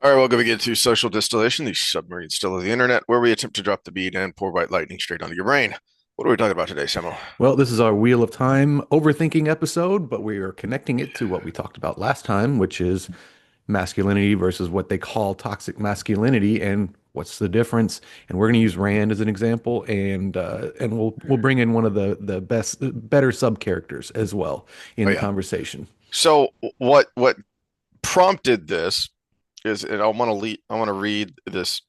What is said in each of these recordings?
All right, welcome again to Social Distillation, the submarine still of the internet, where we attempt to drop the beat and pour white lightning straight onto your brain. What are we talking about today, Samuel? Well, this is our Wheel of Time overthinking episode, but we are connecting it to what we talked about last time, which is masculinity versus what they call toxic masculinity, and what's the difference. And we're going to use Rand as an example, and we'll bring in one of the better sub characters as well in Oh the yeah. conversation. So what prompted this is, and I want to read this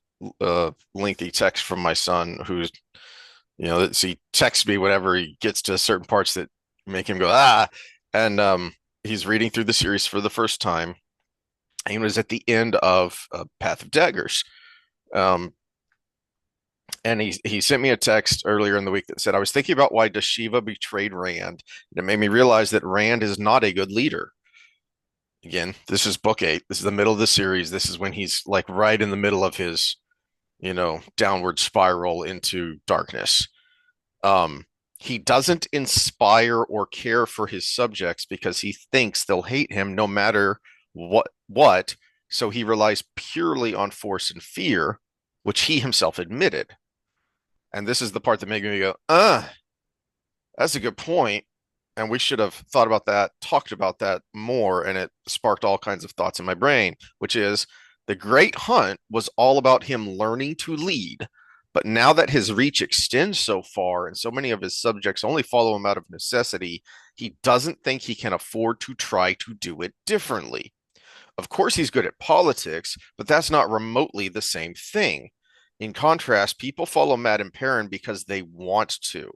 lengthy text from my son, who's he texts me whenever he gets to certain parts that make him go and he's reading through the series for the first time. He was at the end of Path of Daggers. Um, And he sent me a text earlier in the week that said, I was thinking about why Dashiva betrayed Rand. And it made me realize that Rand is not a good leader. Again, this is book 8. This is the middle of the series. This is when he's like right in the middle of his, downward spiral into darkness. Um, he doesn't inspire or care for his subjects because he thinks they'll hate him no matter what. So he relies purely on force and fear, which he himself admitted. And this is the part that made me go, that's a good point. And we should have thought about that, talked about that more. And it sparked all kinds of thoughts in my brain, which is the Great Hunt was all about him learning to lead. But now that his reach extends so far and so many of his subjects only follow him out of necessity, he doesn't think he can afford to try to do it differently. Of course, he's good at politics, but that's not remotely the same thing. In contrast, people follow Matt and Perrin because they want to.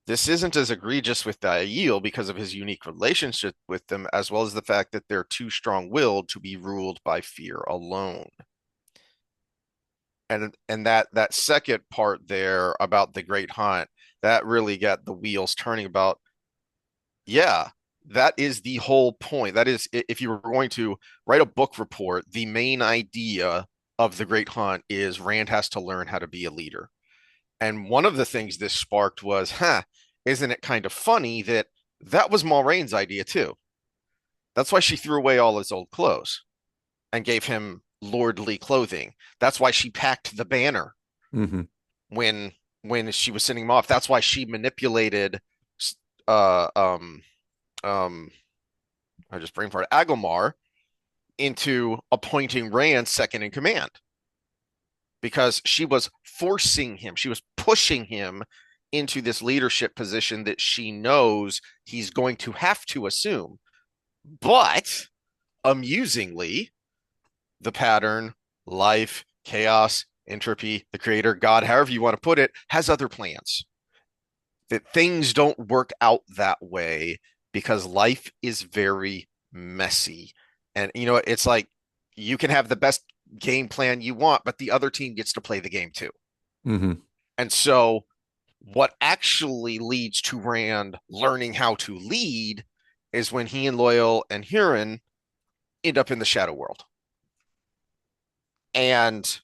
This isn't as egregious with Dail because of his unique relationship with them, as well as the fact that they're too strong-willed to be ruled by fear alone. And that second part there about the Great Hunt, that really got the wheels turning about, yeah, that is the whole point. That is, if you were going to write a book report, the main idea of the Great Hunt is Rand has to learn how to be a leader. And one of the things this sparked was, isn't it kind of funny that that was Moiraine's idea too? That's why she threw away all his old clothes and gave him lordly clothing. That's why she packed the banner Hmm. when she was sending him off. That's why she manipulated uh um um I just brain fart Agomar into appointing Rand second in command because she was forcing him, she was pushing him into this leadership position that she knows he's going to have to assume. But amusingly, the pattern, life, chaos, entropy, the creator, God, however you want to put it, has other plans. That things don't work out that way because life is very messy. And, it's like you can have the best game plan you want, but the other team gets to play the game too. Hmm. And so, what actually leads to Rand learning how to lead is when he and Loyal and Huron end up in the Shadow World. And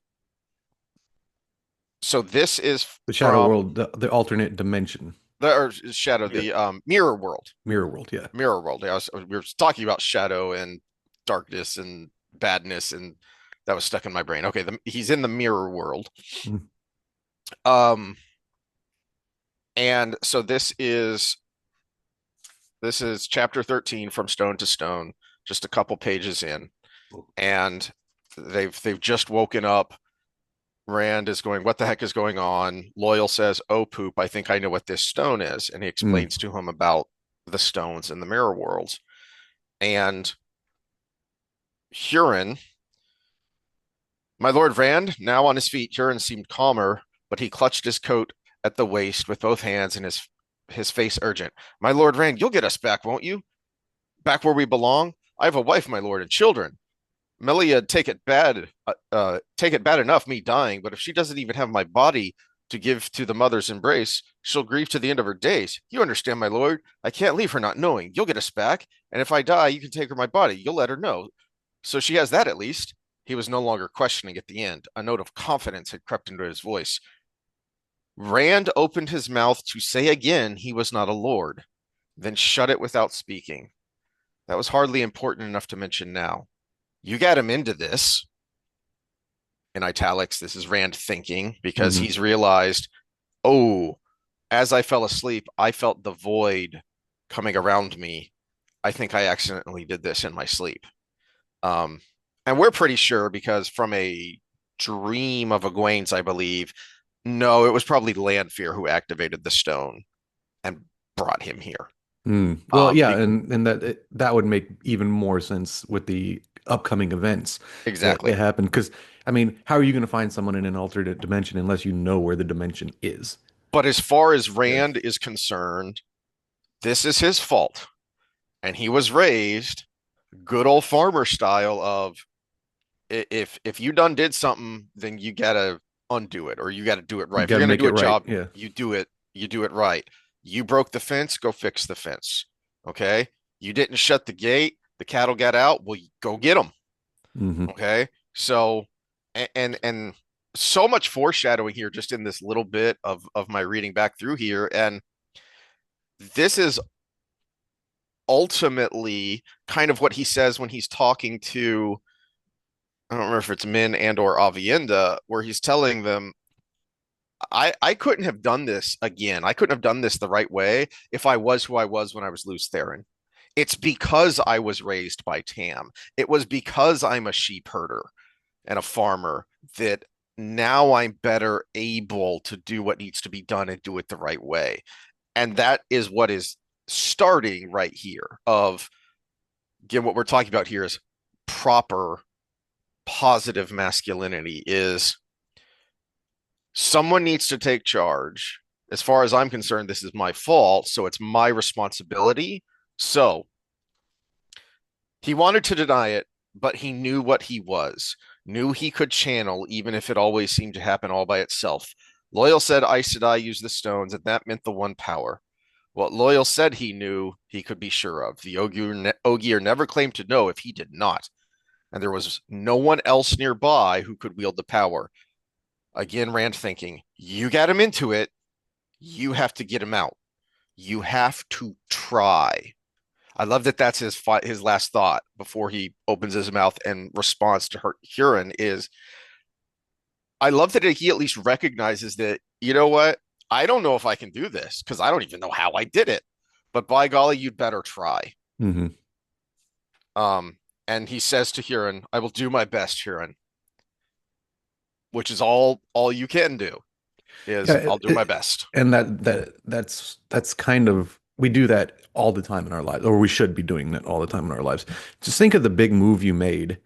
so this is The Shadow from World, the alternate dimension, the or Shadow, yeah, the Mirror World. Mirror World, yeah. Mirror World. We were talking about shadow and darkness and badness, and that was stuck in my brain. Okay, he's in the Mirror World. Mm. Um, and so this is chapter 13 from Stone to Stone, just a couple pages in, and they've just woken up. Rand is going, what the heck is going on? Loyal says, oh, poop, I think I know what this stone is. And he Mm. explains to him about the stones in the mirror worlds. And Huron, my Lord Rand, now on his feet, Huron seemed calmer, but he clutched his coat at the waist with both hands and his face urgent. My Lord Rand, you'll get us back, won't you? Back where we belong? I have a wife, my lord, and children. Melia take it bad enough me dying, but if she doesn't even have my body to give to the mother's embrace, she'll grieve to the end of her days. You understand, my lord? I can't leave her not knowing. You'll get us back, and if I die, you can take her my body. You'll let her know. So she has that at least. He was no longer questioning at the end. A note of confidence had crept into his voice. Rand opened his mouth to say again he was not a lord, then shut it without speaking. That was hardly important enough to mention now. You got him into this in italics. This is Rand thinking because Hmm. he's realized, oh, as I fell asleep, I felt the void coming around me. I think I accidentally did this in my sleep. Um, and we're pretty sure because from a dream of Egwene's, I believe, no, it was probably Lanfear who activated the stone and brought him here. Mm. Well, yeah, Be and that would make even more sense with the upcoming events that exactly. happen. Because I mean, how are you going to find someone in an alternate dimension unless you know where the dimension is? But as far as Yeah. Rand is concerned, this is his fault. And he was raised good old farmer style of if you done did something, then you gotta undo it or you gotta do it You right. If got you're to gonna make do it a right. job, Yeah. you do it right. You broke the fence, go fix the fence. Okay. You didn't shut the gate, the cattle got out. Well, go get them. Hmm. Okay. So, and so much foreshadowing here just in this little bit of my reading back through here. And this is ultimately kind of what he says when he's talking to, I don't remember if it's Min and or Avienda, where he's telling them, I couldn't have done this again. I couldn't have done this the right way if I was who I was when I was Lews Therin. It's because I was raised by Tam. It was because I'm a sheep herder and a farmer that now I'm better able to do what needs to be done and do it the right way. And that is what is starting right here of, again, what we're talking about here is proper positive masculinity is someone needs to take charge. As far as I'm concerned, this is my fault, so it's my responsibility. So he wanted to deny it, but he knew what he was, knew he could channel, even if it always seemed to happen all by itself. Loyal said Aes Sedai used the stones, and that meant the one power. What Loyal said he knew, he could be sure of. The Ogier never claimed to know if he did not, and there was no one else nearby who could wield the power. Again, Rand thinking, you got him into it, you have to get him out. You have to try. I love that that's his last thought before he opens his mouth and responds to her Huron is I love that he at least recognizes that, you know what? I don't know if I can do this because I don't even know how I did it. But by golly, you'd better try. Hmm. Um, and he says to Huron, I will do my best, Huron, which is all you can do Yeah, is I'll do my best. and that's kind of we do that all the time in our lives, or we should be doing that all the time in our lives. Just think of the big move you made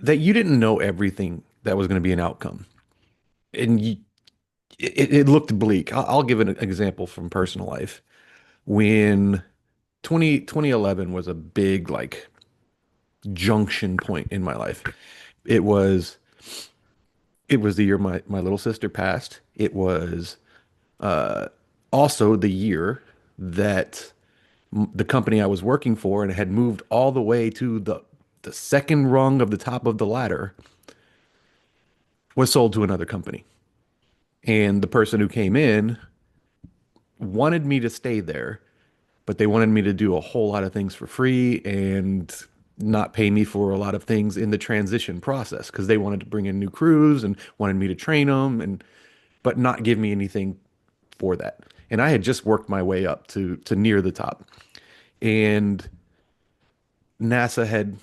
that you didn't know everything that was going to be an outcome, and it looked bleak. I'll give an example from personal life. When 2011 was a big like junction point in my life. It was it was the year my little sister passed. It was also the year that the company I was working for and had moved all the way to the second rung of the top of the ladder was sold to another company. And the person who came in wanted me to stay there, but they wanted me to do a whole lot of things for free and not pay me for a lot of things in the transition process because they wanted to bring in new crews and wanted me to train them and but not give me anything for that. And I had just worked my way up to near the top. And NASA had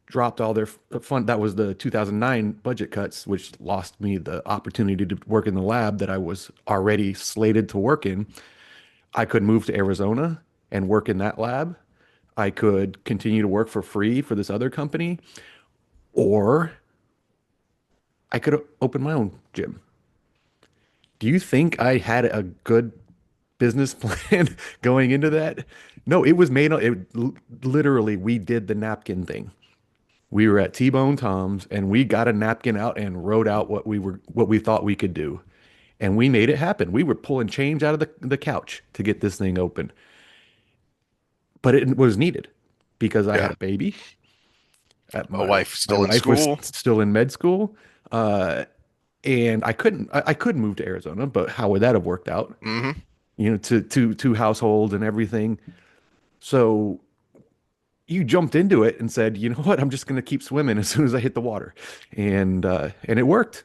dropped all their fund. That was the 2009 budget cuts, which lost me the opportunity to work in the lab that I was already slated to work in. I could move to Arizona and work in that lab. I could continue to work for free for this other company, or I could open my own gym. Do you think I had a good business plan going into that? No, it was made on literally we did the napkin thing. We were at T-Bone Tom's and we got a napkin out and wrote out what we thought we could do. And we made it happen. We were pulling change out of the couch to get this thing open. But it was needed because I had Yeah. a baby. A My wife my still in wife was school. still in med school. And I could move to Arizona, but how would that have worked out? Hmm. To household and everything. So you jumped into it and said, you know what, I'm just going to keep swimming as soon as I hit the water. And it worked.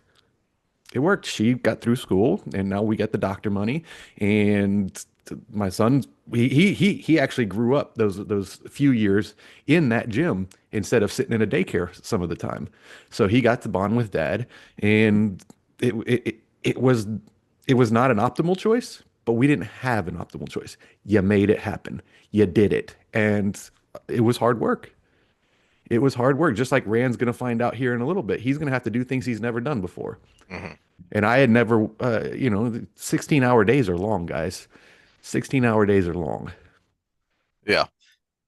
It worked. She got through school, and now we get the doctor money. And my son, he actually grew up those few years in that gym instead of sitting in a daycare some of the time. So he got to bond with dad, and it was not an optimal choice, but we didn't have an optimal choice. You made it happen. You did it, and it was hard work. It was hard work, just like Rand's going to find out here in a little bit. He's going to have to do things he's never done before. Mhm. And I had never, 16-hour days are long, guys. 16-hour days are long. Yeah.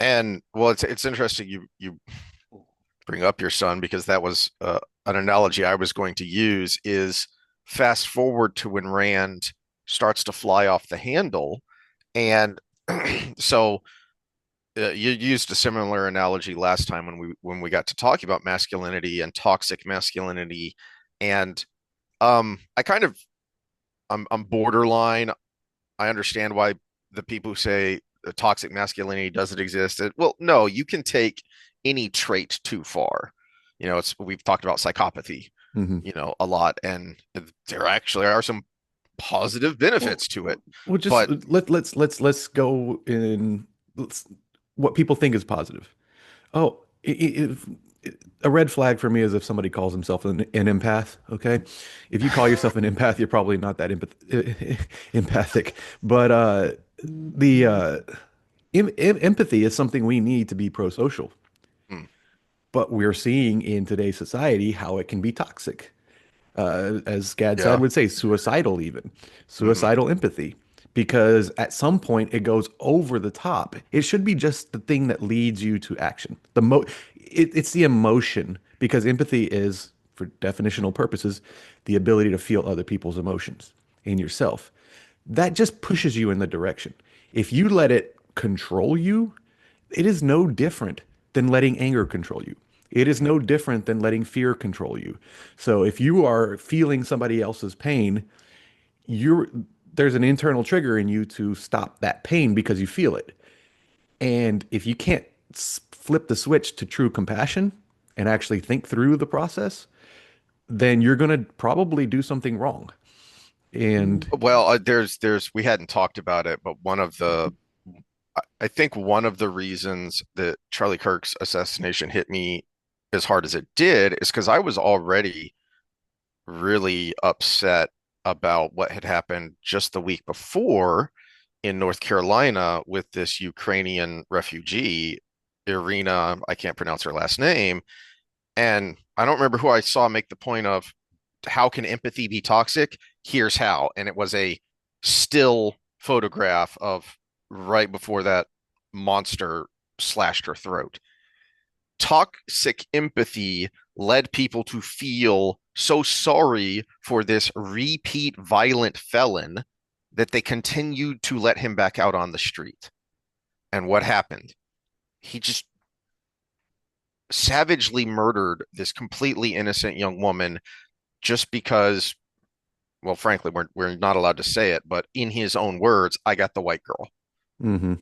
And well, it's interesting you bring up your son because that was an analogy I was going to use is fast forward to when Rand starts to fly off the handle. And so you used a similar analogy last time when we got to talking about masculinity and toxic masculinity. And I kind of I'm borderline. I understand why the people who say toxic masculinity doesn't exist. Well, no, you can take any trait too far. It's we've talked about psychopathy, Hmm. a lot, and there actually are some positive Well, benefits to it. well, just But let's go in. Let's, what people think is positive. Oh, a red flag for me is if somebody calls himself an empath. Okay, if you call yourself an empath, you're probably not that empathic. But the empathy is something we need to be pro-social. mm, But we're seeing in today's society how it can be toxic. As Gad said, yeah, would say suicidal, even hmm suicidal empathy, because at some point it goes over the top. It should be just the thing that leads you to action. It's the emotion, because empathy is, for definitional purposes, the ability to feel other people's emotions in yourself. That just pushes you in the direction. If you let it control you, it is no different than letting anger control you. It is no different than letting fear control you. So if you are feeling somebody else's pain, you're there's an internal trigger in you to stop that pain because you feel it. And if you can't flip the switch to true compassion and actually think through the process, then you're going to probably do something wrong. And well, there's we hadn't talked about it, but I think one of the reasons that Charlie Kirk's assassination hit me as hard as it did is because I was already really upset about what had happened just the week before in North Carolina with this Ukrainian refugee, Irina, I can't pronounce her last name. And I don't remember who I saw make the point of how can empathy be toxic? Here's how. And it was a still photograph of right before that monster slashed her throat. Toxic empathy led people to feel so sorry for this repeat violent felon that they continued to let him back out on the street. And what happened? He just savagely murdered this completely innocent young woman just because, well, frankly, we're not allowed to say it, but in his own words, I got the white girl. mhm.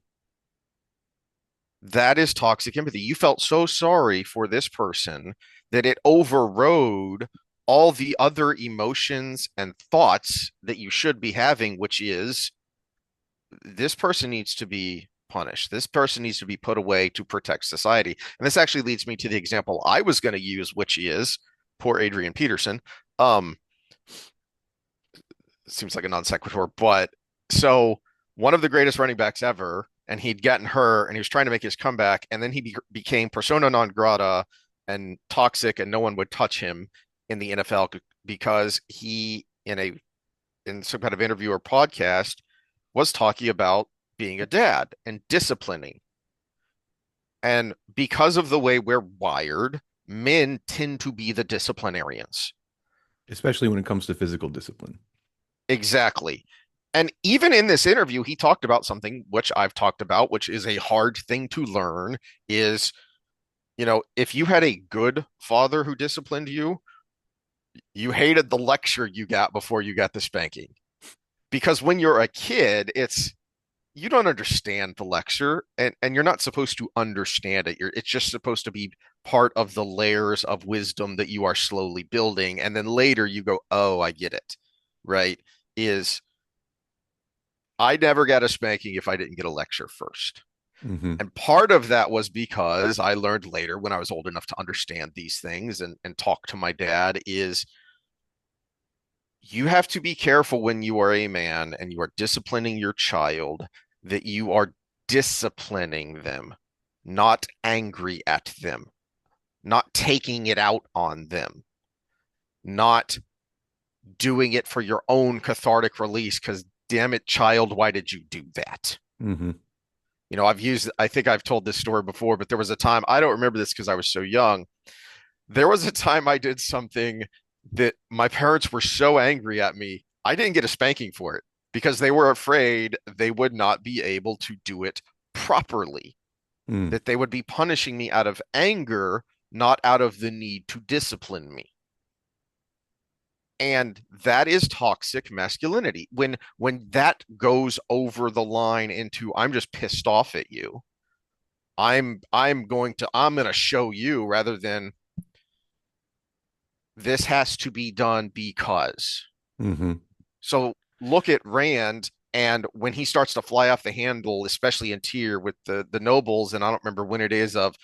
That is toxic empathy. You felt so sorry for this person that it overrode all the other emotions and thoughts that you should be having, which is this person needs to be punished. This person needs to be put away to protect society. And this actually leads me to the example I was going to use, which is poor Adrian Peterson. Um, seems like a non sequitur, but so one of the greatest running backs ever, and he'd gotten hurt and he was trying to make his comeback, and then became persona non grata and toxic, and no one would touch him in the NFL because he in some kind of interview or podcast was talking about being a dad and disciplining. And because of the way we're wired, men tend to be the disciplinarians. Especially when it comes to physical discipline. Exactly. And even in this interview, he talked about something which I've talked about, which is a hard thing to learn is, if you had a good father who disciplined you, you hated the lecture you got before you got the spanking. Because when you're a kid, it's you don't understand the lecture, and you're not supposed to understand it. It's just supposed to be part of the layers of wisdom that you are slowly building, and then later you go, oh, I get it, right? Is I never got a spanking if I didn't get a lecture first. Hmm. And part of that was because I learned later when I was old enough to understand these things and talk to my dad is you have to be careful when you are a man and you are disciplining your child that you are disciplining them, not angry at them, not taking it out on them, not doing it for your own cathartic release because damn it, child, why did you do that? Hmm. I think I've told this story before, but there was a time, I don't remember this because I was so young. There was a time I did something that my parents were so angry at me, I didn't get a spanking for it because they were afraid they would not be able to do it properly, Mm. that they would be punishing me out of anger, not out of the need to discipline me. And that is toxic masculinity. When that goes over the line into I'm just pissed off at you. I'm going to show you rather than this has to be done because. Hmm. So look at Rand, and when he starts to fly off the handle, especially in tier with the nobles, and I don't remember when it is of,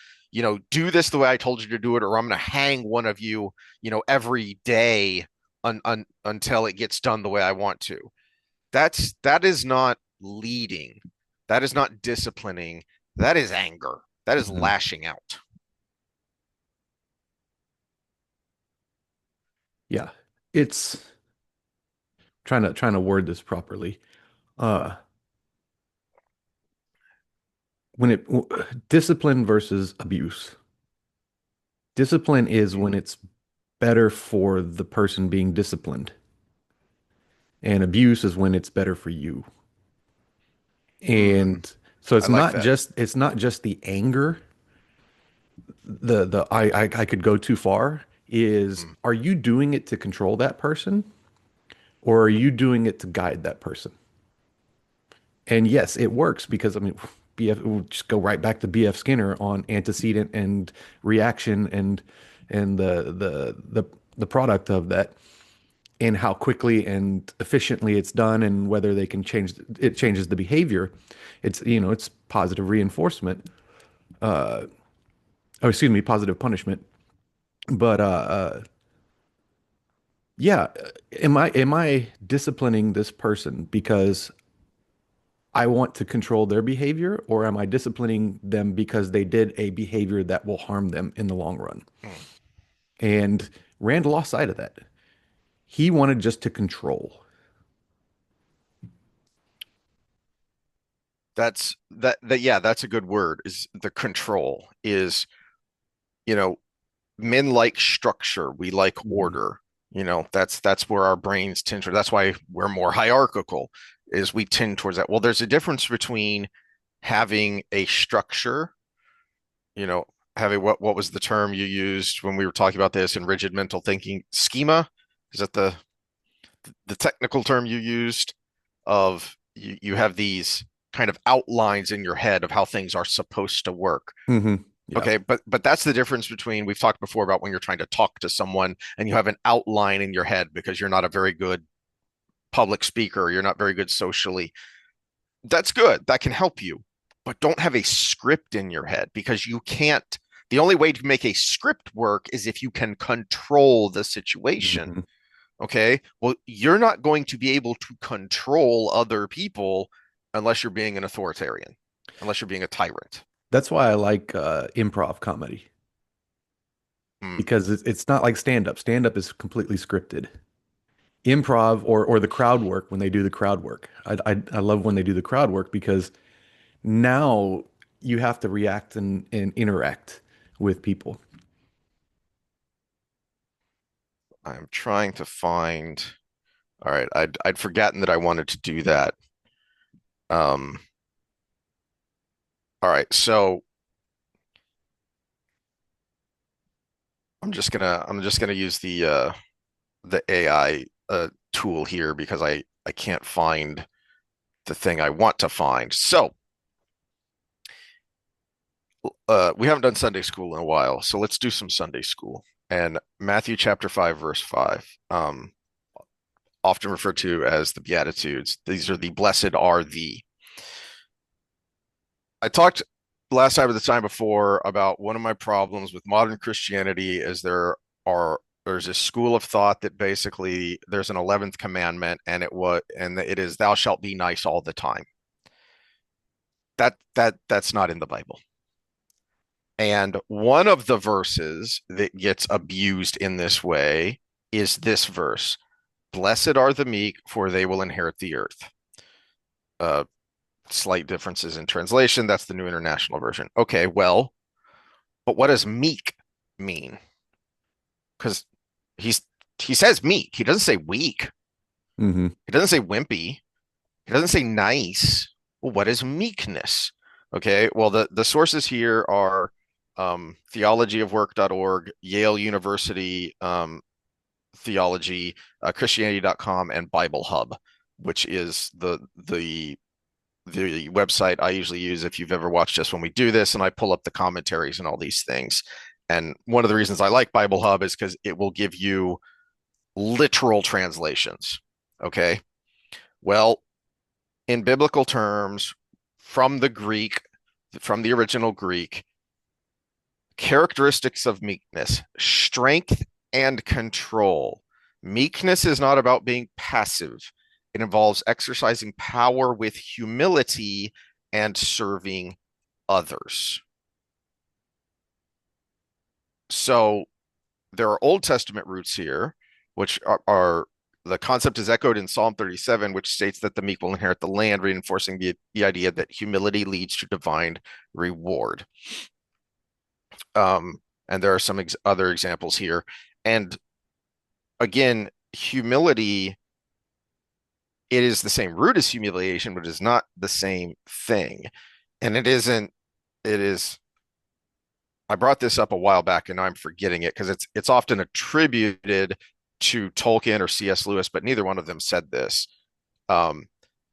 do this the way I told you to do it, or I'm going to hang one of you, every day until it gets done the way I want to. That is not leading. That is not disciplining. That is anger. That is Hmm. lashing out. Yeah. It's trying to word this properly. Uh, when it discipline versus abuse. Discipline is when it's better for the person being disciplined, and abuse is when it's better for you. Hmm. And so I like that. it's not just the anger. The I could go too far is, Mm. are you doing it to control that person, or are you doing it to guide that person? And yes, it works because I mean, BF, we'll just go right back to BF Skinner on antecedent and reaction and the product of that, and how quickly and efficiently it's done, and whether they can change it changes the behavior. It's positive reinforcement. Oh, excuse me, positive punishment. But yeah, am I disciplining this person because I want to control their behavior, or am I disciplining them because they did a behavior that will harm them in the long run? Mm. And Rand lost sight of that. He wanted just to control. Yeah, that's a good word. Is the control is, you know, men like structure, we like Mhm. order. That's where our brains tend to. That's why we're more hierarchical, is we tend towards that. Well, there's a difference between having a structure, you know, having what was the term you used when we were talking about this in rigid mental thinking? Schema? Is that the technical term you used of you have these kind of outlines in your head of how things are supposed to work. Yeah. Okay, but that's the difference between we've talked before about when you're trying to talk to someone and you have an outline in your head because you're not a very good public speaker, you're not very good socially. That's good. That can help you. But don't have a script in your head because you can't. The only way to make a script work is if you can control the situation. Mhm. Okay. Well, you're not going to be able to control other people unless you're being an authoritarian, unless you're being a tyrant. That's why I like improv comedy, Mm. because it's not like stand up. Stand up is completely scripted. Improv or the crowd work, when they do the crowd work. I love when they do the crowd work because now you have to react and interact with people. I'm trying to find. All right, I'd forgotten that I wanted to do that. Um, all right, so I'm just gonna use the AI tool here because I can't find. the thing I want to find. So we haven't done Sunday school in a while, so let's do some Sunday school. And Matthew chapter 5, verse 5, often referred to as the Beatitudes. These are the blessed are the. I talked last time or the time before about one of my problems with modern Christianity is there's a school of thought that basically there's an 11th commandment and it is thou shalt be nice all the time. That's not in the Bible. And one of the verses that gets abused in this way is this verse: blessed are the meek, for they will inherit the earth. Slight differences in translation. That's the New International Version. Okay, well, but what does meek mean? Because he says meek. He doesn't say weak. Mm-hmm. He doesn't say wimpy. He doesn't say nice. Well, what is meekness? Okay, well, the sources here are theologyofwork.org, Yale University theology, Christianity.com, and Bible Hub, which is the website I usually use if you've ever watched us when we do this, and I pull up the commentaries and all these things. And one of the reasons I like Bible Hub is because it will give you literal translations. Okay. Well, in biblical terms, from the Greek, from the original Greek, characteristics of meekness: strength and control. Meekness is not about being passive. It involves exercising power with humility and serving others. So there are Old Testament roots here, which are the concept is echoed in Psalm 37, which states that the meek will inherit the land, reinforcing the idea that humility leads to divine reward. And there are some other examples here. And again, humility, it is the same root as humiliation, but it is not the same thing. And it is, I brought this up a while back and I'm forgetting it because it's often attributed to Tolkien or C.S. Lewis, but neither one of them said this.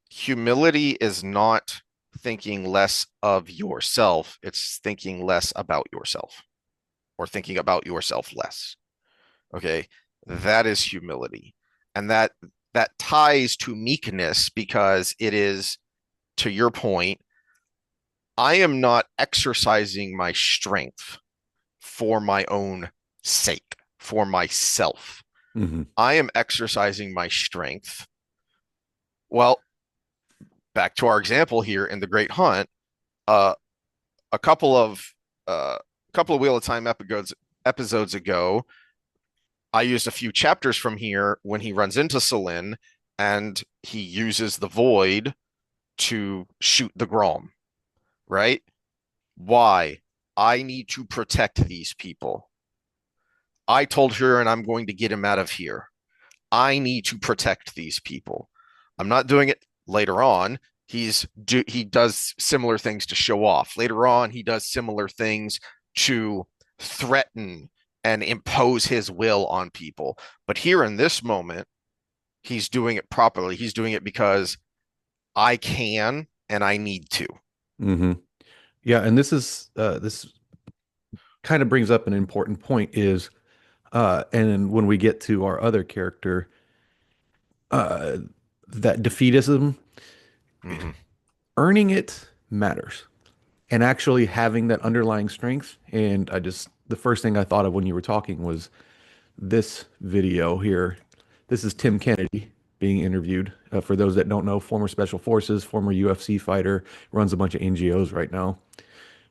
Humility is not thinking less of yourself. It's thinking less about yourself, or thinking about yourself less. Okay. That is humility. And that ties to meekness because it is, to your point, I am not exercising my strength for my own sake, for myself. Mm-hmm. I am exercising my strength. Well, back to our example here in The Great Hunt, a couple of Wheel of Time episodes ago, I used a few chapters from here when he runs into Selin and he uses the void to shoot the Grom, right? Why? I need to protect these people. I told her and I'm going to get him out of here. I need to protect these people. I'm not doing it later on. He does similar things to show off. Later on, he does similar things to threaten and impose his will on people. But here in this moment, he's doing it properly. He's doing it because I can and I need to. Mm-hmm. Yeah, and this kind of brings up an important point is, and when we get to our other character, uh, that defeatism, Mm-hmm. earning it matters, and actually having that underlying strength. And the first thing I thought of when you were talking was this video here. This is Tim Kennedy being interviewed. For those that don't know, former Special Forces, former UFC fighter, runs a bunch of NGOs right now.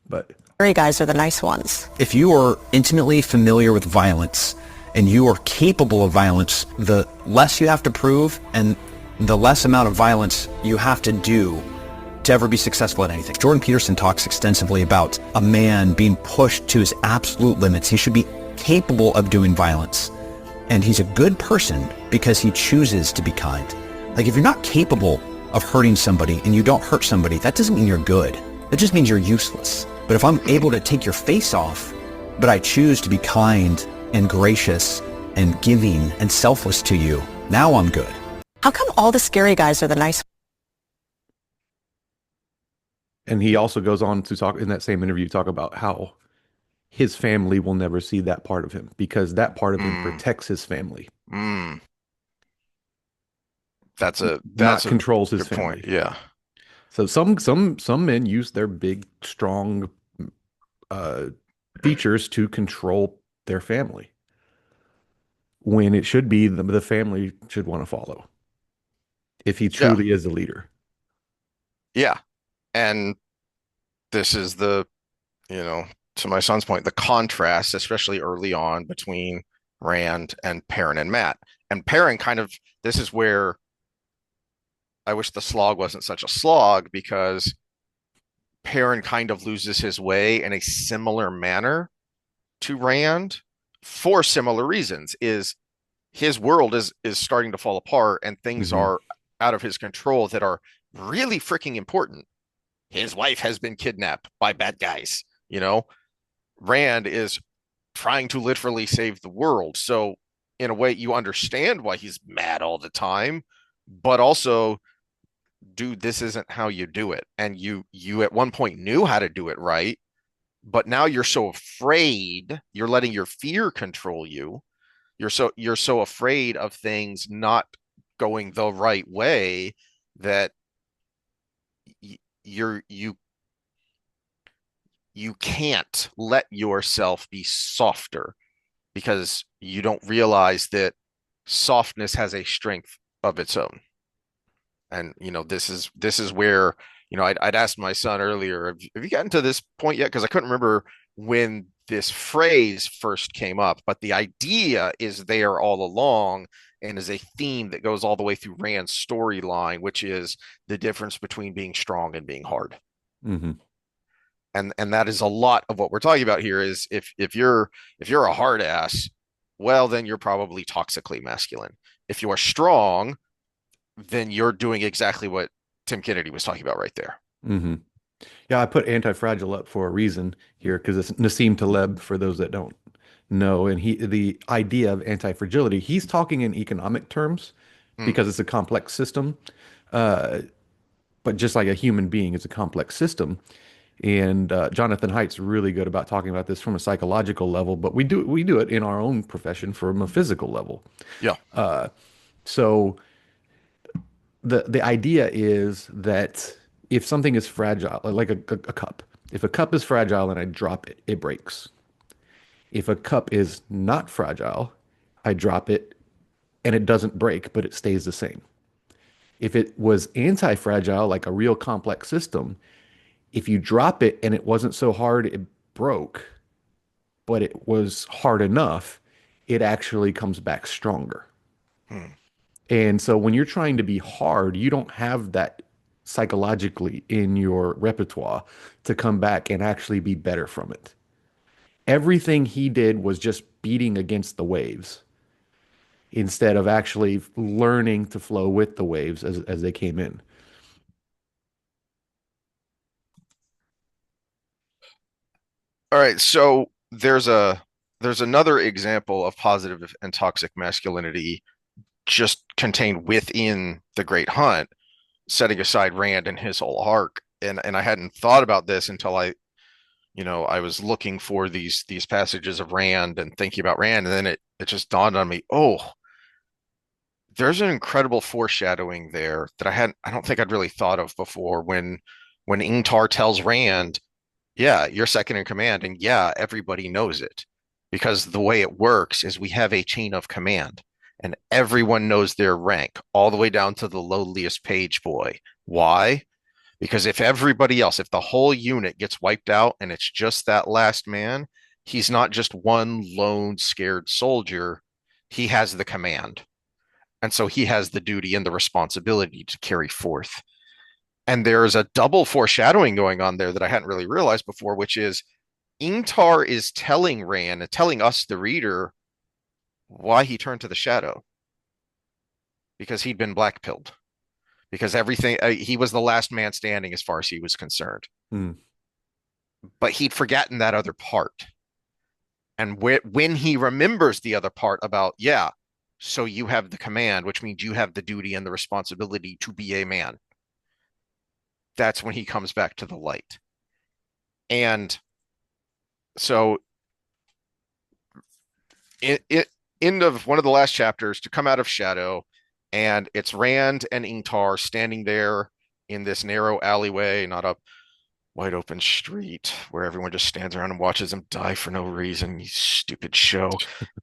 But scary guys are the nice ones. If you are intimately familiar with violence and you are capable of violence, the less you have to prove and the less amount of violence you have to do to ever be successful at anything. Jordan Peterson talks extensively about a man being pushed to his absolute limits. He should be capable of doing violence. And he's a good person because he chooses to be kind. Like, if you're not capable of hurting somebody and you don't hurt somebody, that doesn't mean you're good. That just means you're useless. But if I'm able to take your face off, but I choose to be kind and gracious and giving and selfless to you, now I'm good. How come all the scary guys are the nice And he also goes on to talk in that same interview, talk about how his family will never see that part of him because that part of him Mm, protects his family, mm. That's not a controls his good point. family. Yeah. So some men use their big, strong uh, features to control their family when it should be the family should want to follow if he Yeah. truly is a leader. Yeah. And this is you know, to my son's point, the contrast, especially early on between Rand and Perrin and Matt. And Perrin kind of, this is where I wish the slog wasn't such a slog because Perrin kind of loses his way in a similar manner to Rand for similar reasons. Is his world is starting to fall apart and things Hmm. are out of his control that are really freaking important. His wife has been kidnapped by bad guys, you know. Rand is trying to literally save the world. So in a way you understand why he's mad all the time, but also dude, this isn't how you do it. And you at one point knew how to do it right, but now you're so afraid, you're letting your fear control you. You're so afraid of things not going the right way that you're you can't let yourself be softer because you don't realize that softness has a strength of its own. And this is where I'd asked my son earlier, have you gotten to this point yet? Because I couldn't remember when this phrase first came up, but the idea is there all along and is a theme that goes all the way through Rand's storyline, which is the difference between being strong and being hard. Hmm. And that is a lot of what we're talking about here is if you're a hard ass, well, then you're probably toxically masculine. If you are strong, then you're doing exactly what Tim Kennedy was talking about right there. Hmm. Yeah, I put anti-fragile up for a reason here because it's Nassim Taleb for those that don't know. And the idea of anti-fragility, he's talking in economic terms Hmm. because it's a complex system. Uh, but just like a human being is a complex system. And Jonathan Haidt's really good about talking about this from a psychological level, but we do it in our own profession from a physical level. Yeah. So the idea is that if something is fragile, like a cup, if a cup is fragile and I drop it, it breaks. If a cup is not fragile, I drop it and it doesn't break, but it stays the same. If it was anti-fragile, like a real complex system, if you drop it and it wasn't so hard it broke, but it was hard enough, it actually comes back stronger. Hmm. And so when you're trying to be hard, you don't have that psychologically in your repertoire to come back and actually be better from it. Everything he did was just beating against the waves instead of actually learning to flow with the waves as they came in. All right. So there's another example of positive and toxic masculinity just contained within the Great Hunt, setting aside Rand and his whole arc. And I hadn't thought about this until I was looking for these passages of Rand and thinking about Rand, and then it just dawned on me, oh, there's an incredible foreshadowing there that I don't think I'd really thought of before when Ingtar tells Rand, yeah, you're second in command, and yeah, everybody knows it. Because the way it works is we have a chain of command, and everyone knows their rank, all the way down to the lowliest page boy. Why? Because if the whole unit gets wiped out and it's just that last man, he's not just one lone scared soldier. He has the command. And so he has the duty and the responsibility to carry forth. And there is a double foreshadowing going on there that I hadn't really realized before, which is Ingtar is telling Rand and telling us, the reader, why he turned to the shadow because he'd been blackpilled, because everything, he was the last man standing as far as he was concerned. Hmm. But he'd forgotten that other part. And when he remembers the other part about, yeah, so you have the command, which means you have the duty and the responsibility to be a man. that's when he comes back to the light. And so it end of one of the last chapters to come out of shadow, and it's Rand and Ingtar standing there in this narrow alleyway, not a wide open street where everyone just stands around and watches him die for no reason. You stupid show.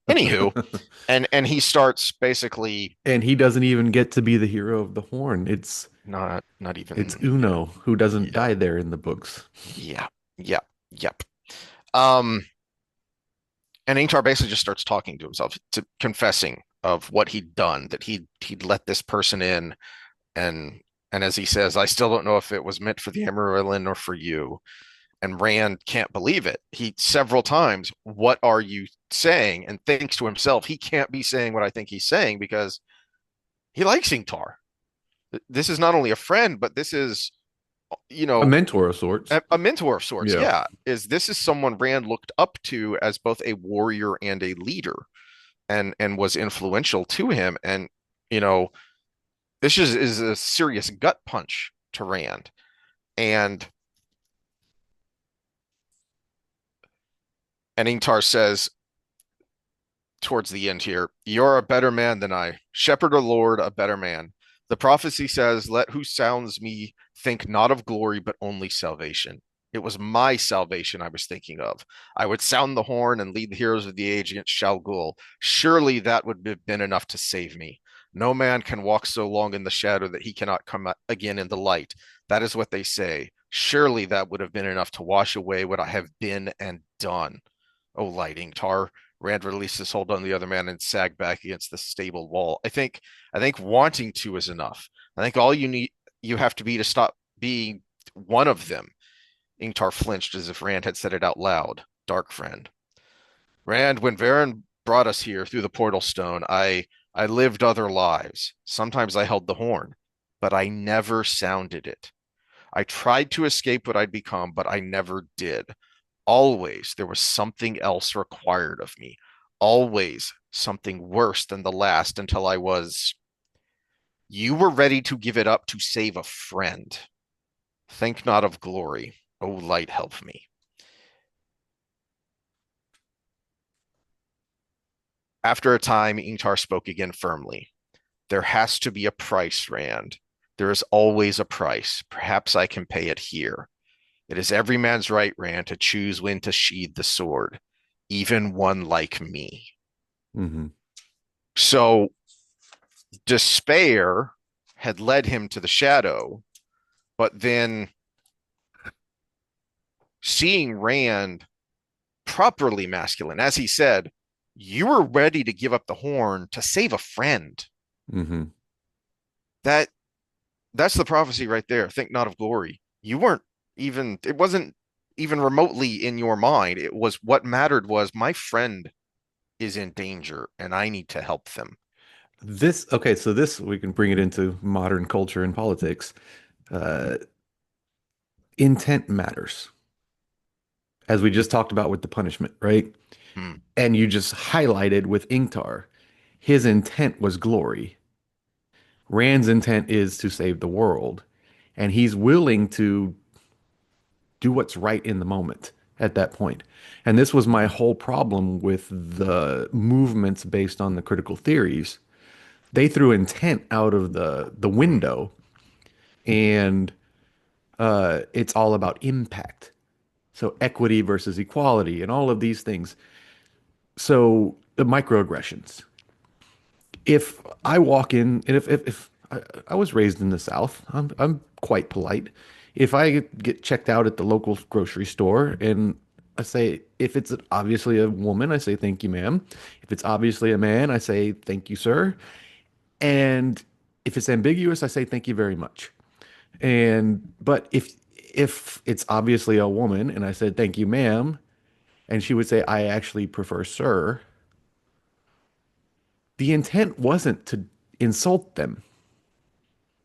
Anywho, and he starts basically And he doesn't even get to be the hero of the horn. not It's even Uno who doesn't yeah die there in the books. yeah yeah yep. Um, and Ingtar basically just starts talking to himself, to confessing of what he'd done, that he'd let this person in, and and as he says, I still don't know if it was meant for the Emerald or for you. And Rand can't believe it. He several times, what are you saying? And thinks to himself, he can't be saying what I think he's saying because he likes Ingtar. This is not only a friend, but this is, you A know, mentor of sorts. a mentor of sorts. Yeah. Yeah, is this is someone Rand looked up to as both a warrior and a leader, and was influential to him. And you know, is a serious gut punch to Rand. And Ingtar says towards the end here, you're a better man than I. Shepherd or Lord, a better man. The prophecy says, let who sounds me think not of glory, but only salvation. It was my salvation I was thinking of. I would sound the horn and lead the heroes of the age against Shal Ghul. Surely that would have been enough to save me. No man can walk so long in the shadow that he cannot come again in the light. That is what they say. Surely that would have been enough to wash away what I have been and done. Oh, lighting tar. Rand released his hold on the other man and sagged back against the stable wall. I think wanting to is enough. I think all you have to be to stop being one of them. Ingtar flinched as if Rand had said it out loud. Dark friend. Rand, when Varen brought us here through the portal stone, I lived other lives. Sometimes I held the horn, but I never sounded it. I tried to escape what I'd become, but I never did. Always there was something else required of me. Always something worse than the last until I was. You were ready to give it up to save a friend. Think not of glory. O light, help me. After a time, Ingtar spoke again firmly. There has to be a price, Rand. There is always a price. Perhaps I can pay it here. It is every man's right, Rand, to choose when to sheathe the sword, even one like me. Hmm. So despair had led him to the shadow, but then seeing Rand properly masculine, as he said, you were ready to give up the horn to save a friend. Hmm. That that's the prophecy right there. Think not of glory. You weren't even, it wasn't even remotely in your mind. It was what mattered was my friend is in danger and I need to help them. Okay, so this we can bring it into modern culture and politics. Uh, Intent matters, as we just talked about with the punishment, right? Hmm. And you just highlighted with Ingtar, his intent was glory. Rand's intent is to save the world, and he's willing to do what's right in the moment at that point. And this was my whole problem with the movements based on the critical theories. They threw intent out of the Hmm. window, and it's all about impact. So equity versus equality and all of these things. So the microaggressions. If I walk in, and if I was raised in the South, I'm quite polite. If I get checked out at the local grocery store and I say, if it's obviously a woman, I say thank you, ma'am. If it's obviously a man, I say thank you, sir. And if it's ambiguous, I say thank you very much. And but if it's obviously a woman and I said thank you, ma'am, and she would say I actually prefer sir, the intent wasn't to insult them.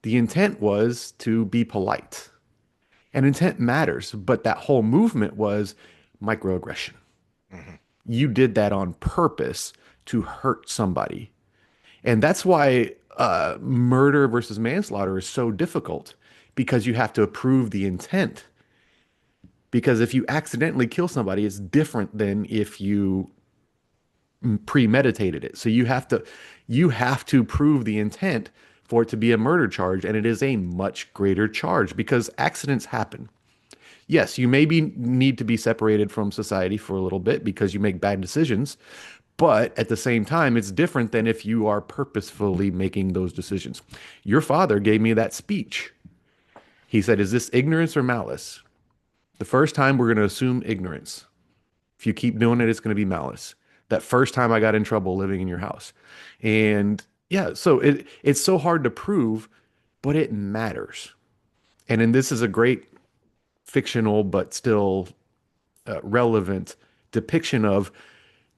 The intent was to be polite. And intent matters, but that whole movement was microaggression. Hmm. You did that on purpose to hurt somebody. And that's why murder versus manslaughter is so difficult because you have to approve the intent. Because if you accidentally kill somebody, it's different than if you premeditated it. So you have to prove the intent for it to be a murder charge, and it is a much greater charge because accidents happen. Yes, you maybe need to be separated from society for a little bit because you make bad decisions, but at the same time, it's different than if you are purposefully making those decisions. Your father gave me that speech. He said, "Is this ignorance or malice?" The first time, we're going to assume ignorance. If you keep doing it, it's going to be malice. That first time I got in trouble living in your house. And yeah, so it's so hard to prove, but it matters. And then this is a great fictional but still relevant depiction of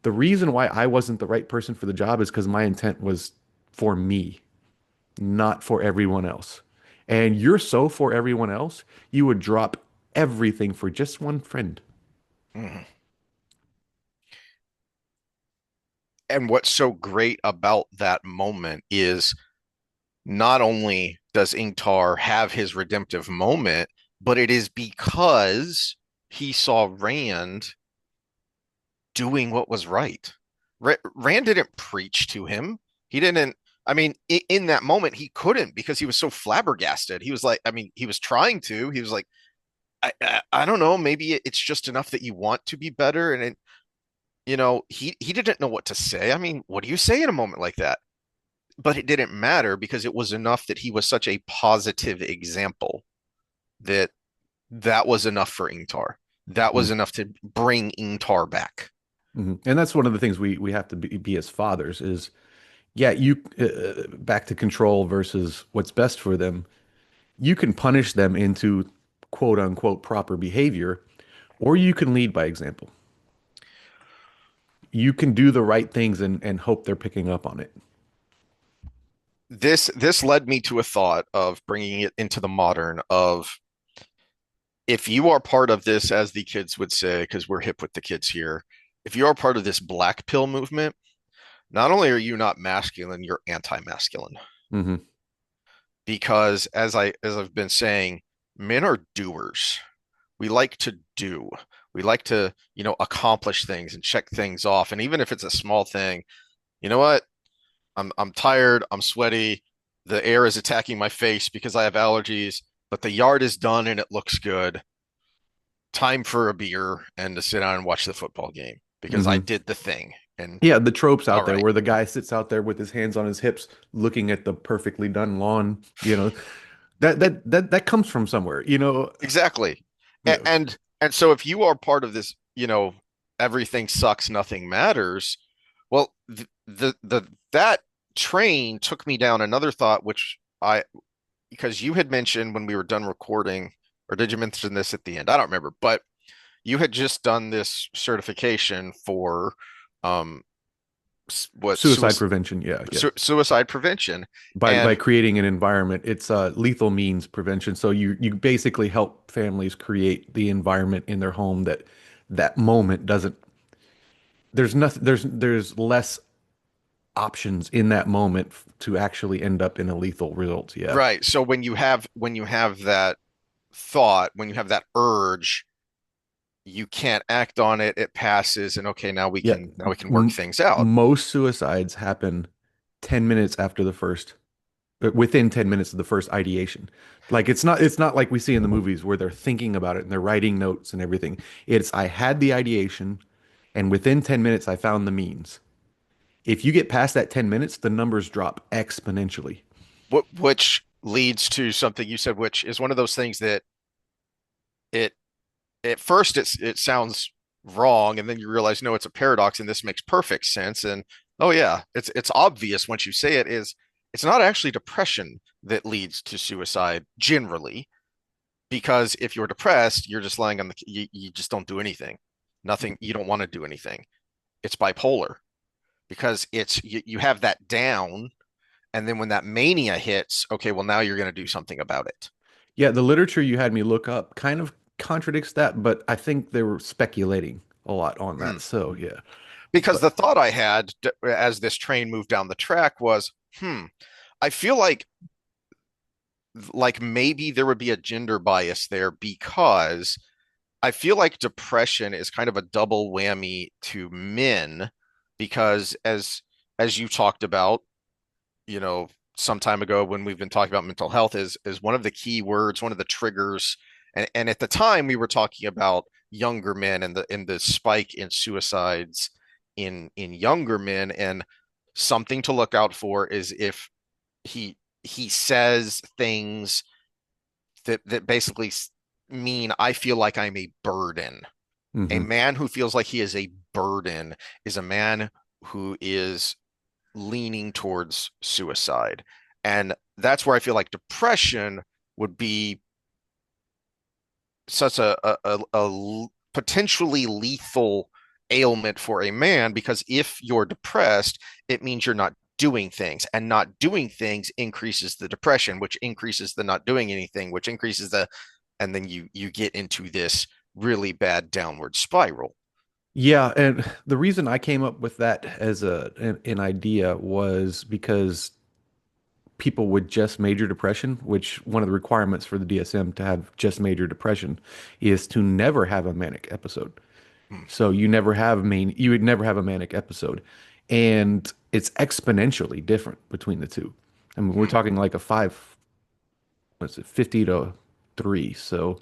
the reason why I wasn't the right person for the job is because my intent was for me, not for everyone else. And you're so for everyone else, you would drop everything for just one friend. Mhm. And what's so great about that moment is not only does Ingtar have his redemptive moment, but it is because he saw Rand doing what was right. Rand didn't preach to him. He didn't. I mean, in that moment, he couldn't because he was so flabbergasted. He was like, I mean, he was trying to. He was like, I don't know. Maybe it's just enough that you want to be better. And he didn't know what to say. I mean, what do you say in a moment like that? But it didn't matter because it was enough that he was such a positive example that that was enough for Ingtar. That was Mhm. enough to bring Ingtar back. Mhm. And that's one of the things we have to be as fathers is, yeah, you back to control versus what's best for them. You can punish them into quote unquote proper behavior, or you can lead by example. You can do the right things and hope they're picking up on it. This led me to a thought of bringing it into the modern of if you are part of this, as the kids would say, because we're hip with the kids here, if you are part of this black pill movement, not only are you not masculine, you're anti-masculine. Hmm. Because as I've been saying, men are doers. We like to do. We like to, accomplish things and check things off. And even if it's a small thing, you know what? I'm tired, I'm sweaty, the air is attacking my face because I have allergies, but the yard is done and it looks good. Time for a beer and to sit down and watch the football game because I Hmm. did the thing. And Yeah, the tropes all out there right, where the guy sits out there with his hands on his hips, looking at the perfectly done lawn, that comes from somewhere. exactly. Yeah. And so if you are part of this, everything sucks, nothing matters. Well, that train took me down another thought, which I because you had mentioned when we were done recording, or did you mention this at the end? I don't remember, but you had just done this certification for um what Suicide prevention. Yeah, yeah. suicide prevention. By And creating an environment, it's lethal means prevention. So you basically help families create the environment in their home that moment doesn't. There's nothing. There's less options in that moment to actually end up in a lethal result. Yeah. right, so when you have that thought, when you have that urge, you can't act on it, it passes, and okay, now we Yeah. can now we can work M things out. Most suicides happen 10 minutes after the first, within 10 minutes of the first ideation. Like it's not like we see in the movies where they're thinking about it and they're writing notes and everything. It's I had the ideation and within 10 minutes I found the means. If you get past that 10 minutes, the numbers drop exponentially. Which leads to something you said, which is one of those things that it at first it sounds wrong, and then you realize no, it's a paradox, and this makes perfect sense. And oh yeah, it's obvious once you say it is it's not actually depression that leads to suicide generally, because if you're depressed, you're just lying on you just don't do anything. Nothing, you don't want to do anything. It's bipolar because you have that down, and then when that mania hits, okay, well now you're going to do something about it. Yeah, the literature you had me look up kind of contradicts that, but I think they were speculating a lot on Hmm. that. So, yeah. Because But the thought I had as this train moved down the track was, I feel like like maybe there would be a gender bias there because I feel like depression is kind of a double whammy to men because as you talked about, you know, some time ago when we've been talking about mental health is one of the key words, one of the triggers. And at the time we were talking about younger men and the spike in suicides in younger men. And something to look out for is if he says things that basically mean I feel like I'm a burden. A Hmm. man who feels like he is a burden is a man who is leaning towards suicide. And that's where I feel like depression would be such a potentially lethal ailment for a man because if you're depressed, it means you're not doing things, and not doing things increases the depression, which increases the not doing anything, which increases the, and then you get into this really bad downward spiral. Yeah, and the reason I came up with that as an idea was because people with just major depression, which one of the requirements for the DSM to have just major depression is to never have a manic episode. Mm, So you would never have a manic episode. And it's exponentially different between the two. I mean, we're mm. talking like a five, what's it, 50 to 3. So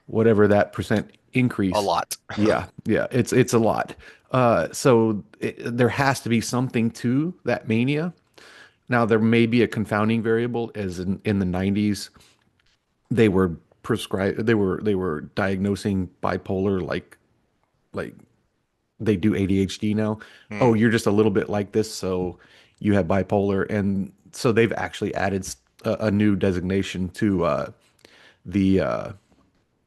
whatever that percent A increase. lot. Yeah, yeah, it's a lot. There has to be something to that mania. Now there may be a confounding variable, as in the 90s they were they were diagnosing bipolar like they do ADHD now. Oh, Mm, you're just a little bit like this, so you have bipolar, and so they've actually added a new designation to the uh,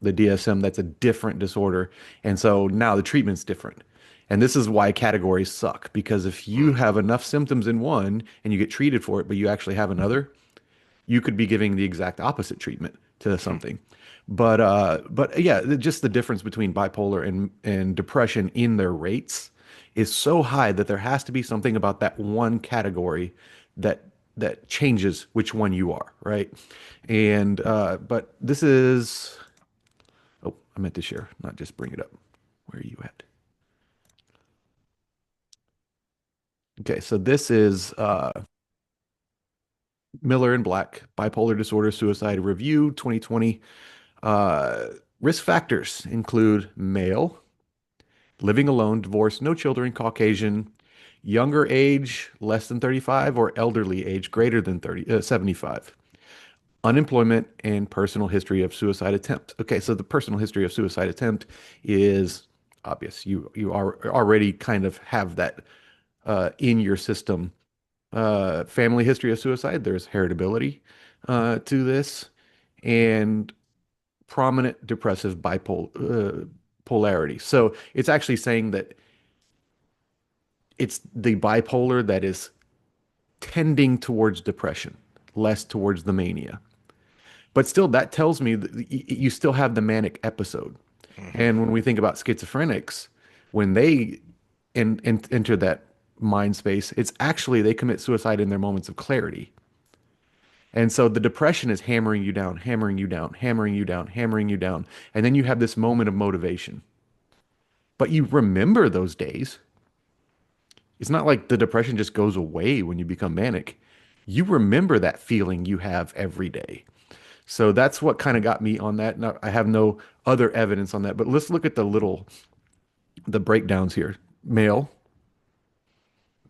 the DSM that's a different disorder. And so now the treatment's different. And this is why categories suck, because if you mm, have enough symptoms in one and you get treated for it, but you actually have another, you could be giving the exact opposite treatment to mm. something. But yeah, just the difference between bipolar and depression in their rates is so high that there has to be something about that one category that that changes which one you are, right? And but this is oh, I meant to share, not just bring it up. Where are you at? Okay, so this is Miller and Black, Bipolar Disorder Suicide Review 2020. Uh, Risk factors include male, living alone, divorced, no children, Caucasian, younger age, less than 35, or elderly age, greater than 75. Unemployment and personal history of suicide attempt. Okay, so the personal history of suicide attempt is obvious. You are already kind of have that in your system. Family history of suicide. There's heritability to this, and prominent depressive bipolar polarity. So it's actually saying that it's the bipolar that is tending towards depression, less towards the mania. But still, that tells me that you still have the manic episode. Mhm. And when we think about schizophrenics, when they enter that mind space, it's actually they commit suicide in their moments of clarity. And so the depression is hammering you down, hammering you down, hammering you down, hammering you down. And then you have this moment of motivation. But you remember those days. It's not like the depression just goes away when you become manic. You remember that feeling you have every day. So that's what kind of got me on that. Now, I have no other evidence on that, but let's look at the breakdowns here.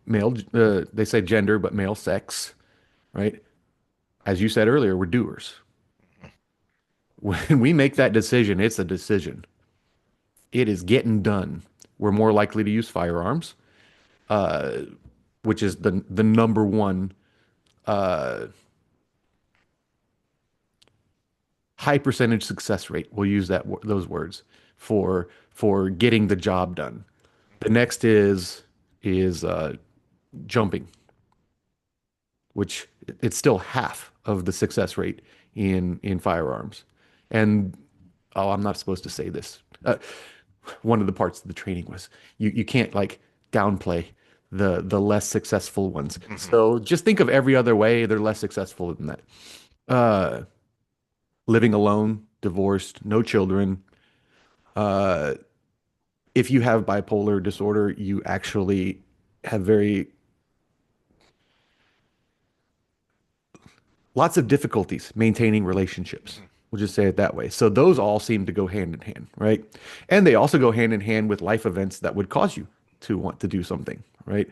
Male, they say gender, but male sex, right? As you said earlier, we're doers. When we make that decision, it's a decision. It is getting done. We're more likely to use firearms, which is the number one uh, high percentage success rate. We'll use those words for getting the job done. The next is jumping, which it's still half of the success rate in firearms. And oh, I'm not supposed to say this. One of the parts of the training was you can't like downplay the less successful ones. Mhm. So just think of every other way they're less successful than that. Uh, living alone, divorced, no children. Uh, if you have bipolar disorder, you actually have very lots of difficulties maintaining relationships. Mhm. We'll just say it that way. So those all seem to go hand in hand, right? And they also go hand in hand with life events that would cause you to want to do something, right?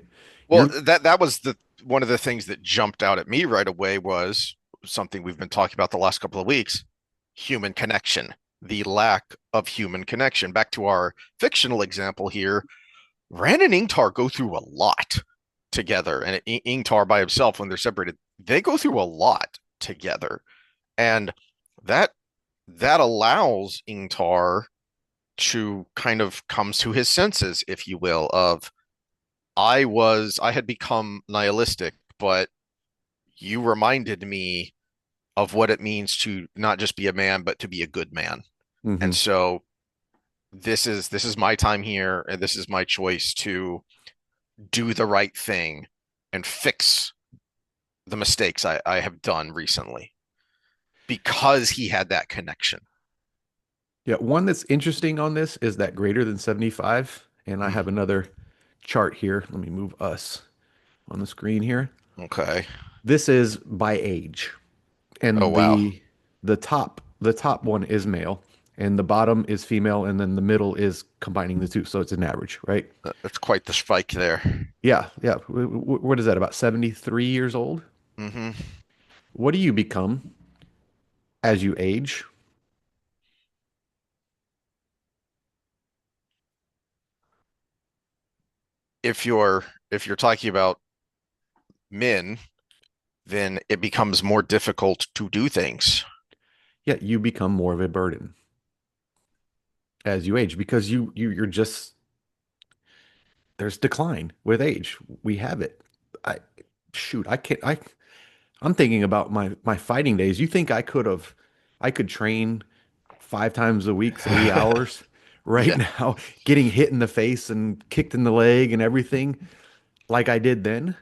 Well, You're, that was the one of the things that jumped out at me right away was something we've been talking about the last couple of weeks, human connection, the lack of human connection. Back to our fictional example here, Rand and Ingtar go through a lot together, and Ingtar by himself, when they're separated, they go through a lot together, and that that allows Ingtar to kind of come to his senses, if you will, of I had become nihilistic, but you reminded me of what it means to not just be a man, but to be a good man. And Mhm. so this is my time here, and this is my choice to do the right thing and fix the mistakes I have done recently because he had that connection. Yeah, one that's interesting on this is that greater than 75. And I have Mm, another chart here. Let me move us on the screen here. okay. This is by age. Oh And wow. the top one is male, and the bottom is female, and then the middle is combining the two. So it's an average, right? That's quite the spike there. Yeah, yeah. What is that? About 73 years old? Hmm. What do you become as you age? If you're talking about men, then it becomes more difficult to do things. Yeah, you become more of a burden as you age because you're just there's decline with age. We have it. I shoot, I can't I'm thinking about my fighting days. You think I could train 5 times a week, 3 hours right Yeah. now, getting hit in the face and kicked in the leg and everything like I did then?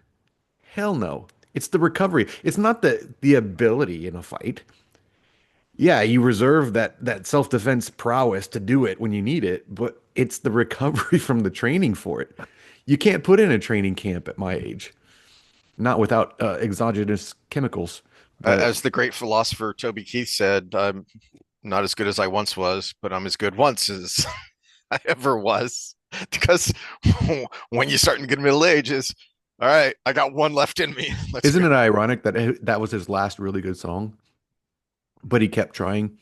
Hell no. It's the recovery. It's not the ability in a fight. Yeah, you reserve that self-defense prowess to do it when you need it, but it's the recovery from the training for it. You can't put in a training camp at my age, not without exogenous chemicals. But As the great philosopher Toby Keith said, I'm not as good as I once was, but I'm as good once as I ever was. Because when you start in good middle age, is all right, I got one left in me. Let's isn't go. it ironic that that was his last really good song, but he kept trying?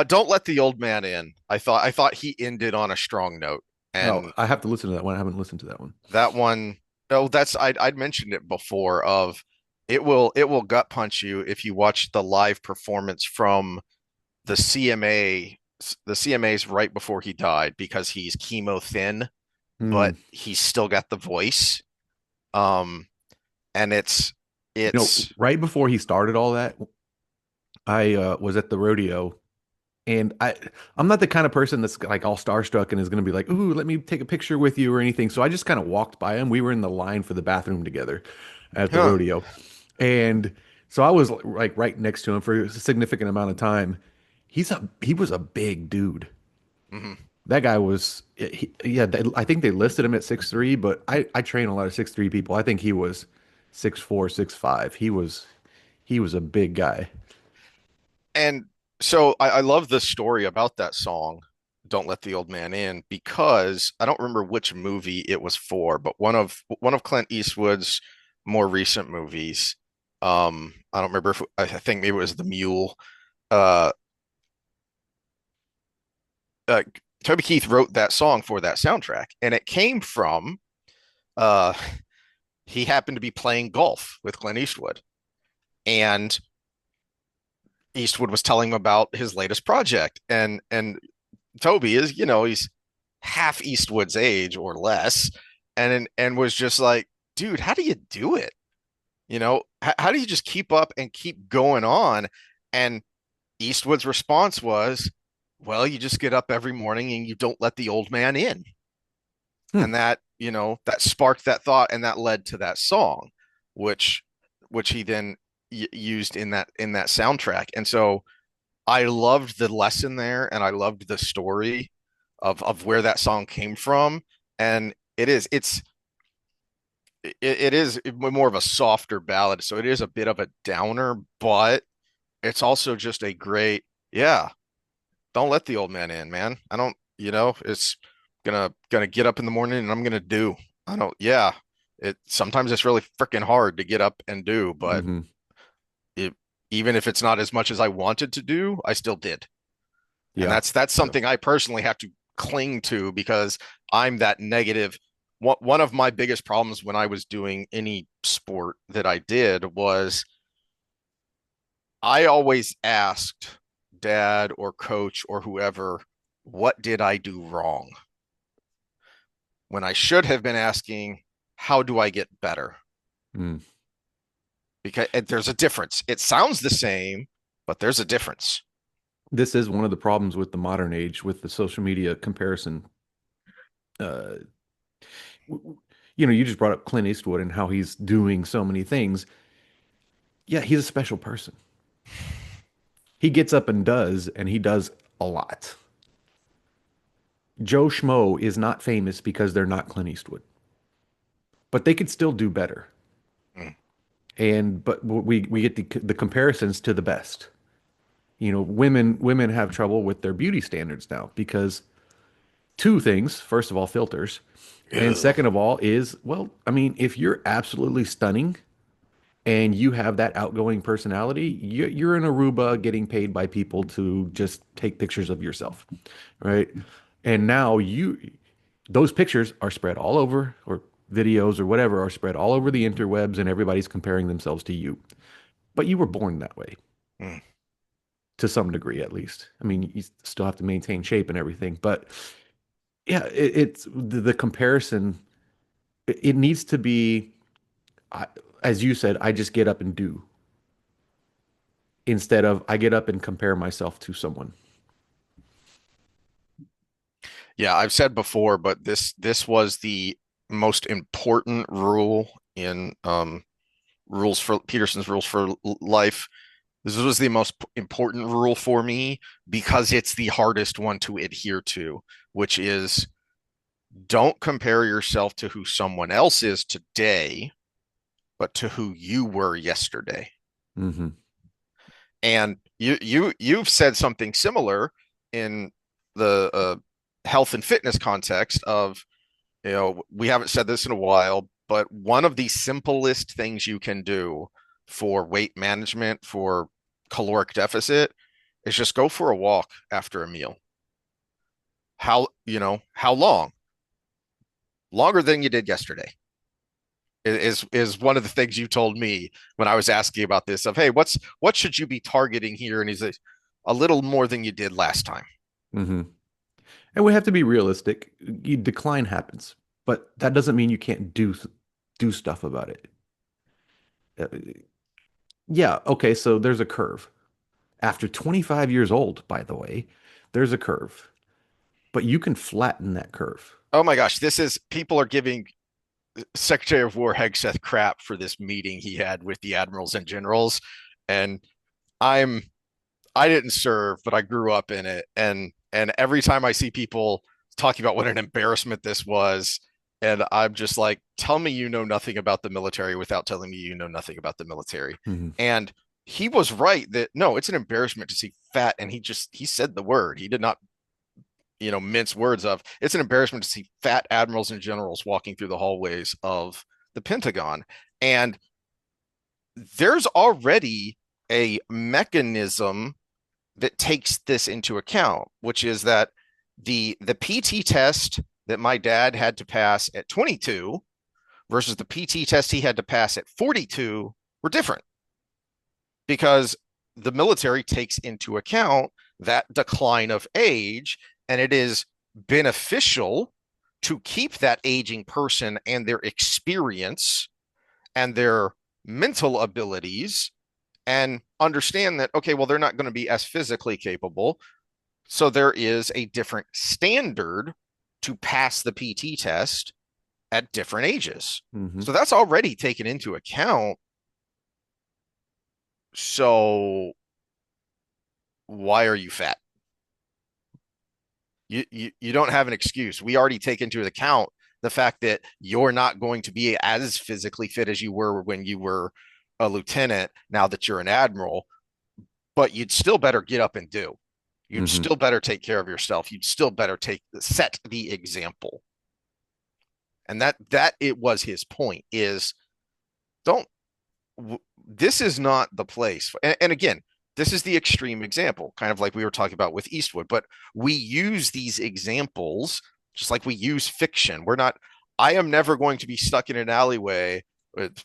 Don't let the old man in. I thought he ended on a strong note, Oh, and I have to listen to that one. I haven't listened to that one. that one, no, that's I'd mentioned it before. Of it will gut punch you if you watch the live performance from the CMA. The CMA's right before he died because he's chemo thin, Hmm. but he's still got the voice. Um, and it's Right before he started all that, I was at the rodeo, and I'm not the kind of person that's like all starstruck and is going to be like, "Ooh, let me take a picture with you" or anything. So I just kind of walked by him. We were in the line for the bathroom together at the huh. rodeo, and so I was like right next to him for a significant amount of time. He was a big dude. Hmm. That guy was, yeah. I think they listed him at 6'3", but I train a lot of 6'3" people. I think he was 6'4", 6'5". He was a big guy. And so I love the story about that song, "Don't Let the Old Man In," because I don't remember which movie it was for, but one of Clint Eastwood's more recent movies. I don't remember if I think maybe it was The Mule. Uh, uh, Toby Keith wrote that song for that soundtrack, and it came from uh, he happened to be playing golf with Clint Eastwood, and Eastwood was telling him about his latest project, and Toby is, he's half Eastwood's age or less, and was just like, dude, how do you do it? How do you just keep up and keep going on? And Eastwood's response was, well, you just get up every morning and you don't let the old man in. Hmm. And that sparked that thought, and that led to that song, which which he then used in that soundtrack. And so I loved the lesson there, and I loved the story of where that song came from. And it is more of a softer ballad, so it is a bit of a downer, but it's also just a great, yeah, don't let the old man in, man. I don't, it's gonna get up in the morning and I'm gonna do. I don't, yeah. It sometimes it's really freaking hard to get up and do, but Hmm. it, even if it's not as much as I wanted to do, I still did. And Yeah. that's Yeah. something I personally have to cling to because I'm that negative. One of my biggest problems when I was doing any sport that I did was I always asked dad or coach or whoever, what did I do wrong? When I should have been asking, how do I get better? Mm. Because there's a difference. It sounds the same, but there's a difference. This is one of the problems with the modern age with the social media comparison. Uh, you just brought up Clint Eastwood and how he's doing so many things. Yeah, he's a special person. He gets up and he does a lot. Joe Schmo is not famous because they're not Clint Eastwood, but they could still do better. Mm. And but we get the comparisons to the best. Women have trouble with their beauty standards now because two things. First of all, filters. And Ew. second of all is, well, I mean, if you're absolutely stunning and you have that outgoing personality, you're in Aruba getting paid by people to just take pictures of yourself, right? And now those pictures are spread all over, or videos or whatever are spread all over the interwebs, and everybody's comparing themselves to you. But you were born that way Mm. to some degree, at least. I mean, you still have to maintain shape and everything, but yeah, it's the comparison. It needs to be, I, as you said, I just get up and do instead of I get up and compare myself to someone. Yeah, I've said before, but this was the most important rule in rules for Peterson's rules for life. This was the most important rule for me because it's the hardest one to adhere to, which is don't compare yourself to who someone else is today, but to who you were yesterday. Hmm. And you've said something similar in the health and fitness context of, we haven't said this in a while, but one of the simplest things you can do for weight management, for caloric deficit, is just go for a walk after a meal. How long? Longer than you did yesterday is one of the things you told me when I was asking about this of, hey, what should you be targeting here? And he's a little more than you did last time. Hmm. And we have to be realistic. Decline happens, but that doesn't mean you can't do stuff about it. Uh, yeah, okay, so there's a curve. After 25 years old, by the way, there's a curve, but you can flatten that curve. Oh my gosh, people are giving Secretary of War Hegseth crap for this meeting he had with the admirals and generals. And I'm I didn't serve, but I grew up in it. And every time I see people talking about what an embarrassment this was, and I'm just like, tell me you know nothing about the military without telling me you know nothing about the military. Mhm. And he was right that no, it's an embarrassment to see fat. And he said the word. He did not, mince words of it's an embarrassment to see fat admirals and generals walking through the hallways of the Pentagon. And there's already a mechanism that takes this into account, which is that the PT test that my dad had to pass at 22 versus the PT test he had to pass at 42 were different because the military takes into account that decline of age, and it is beneficial to keep that aging person and their experience and their mental abilities and understand that, okay, well, they're not going to be as physically capable. So there is a different standard to pass the PT test at different ages. Mhm. So that's already taken into account. So why are you fat? You don't have an excuse. We already take into account the fact that you're not going to be as physically fit as you were when you were a lieutenant now that you're an admiral, but you'd still better get up and do. You'd Hmm. still better take care of yourself. You'd still better set the example. And that it was his point is don't this is not the place. And again, this is the extreme example, kind of like we were talking about with Eastwood, but we use these examples just like we use fiction. I am never going to be stuck in an alleyway with,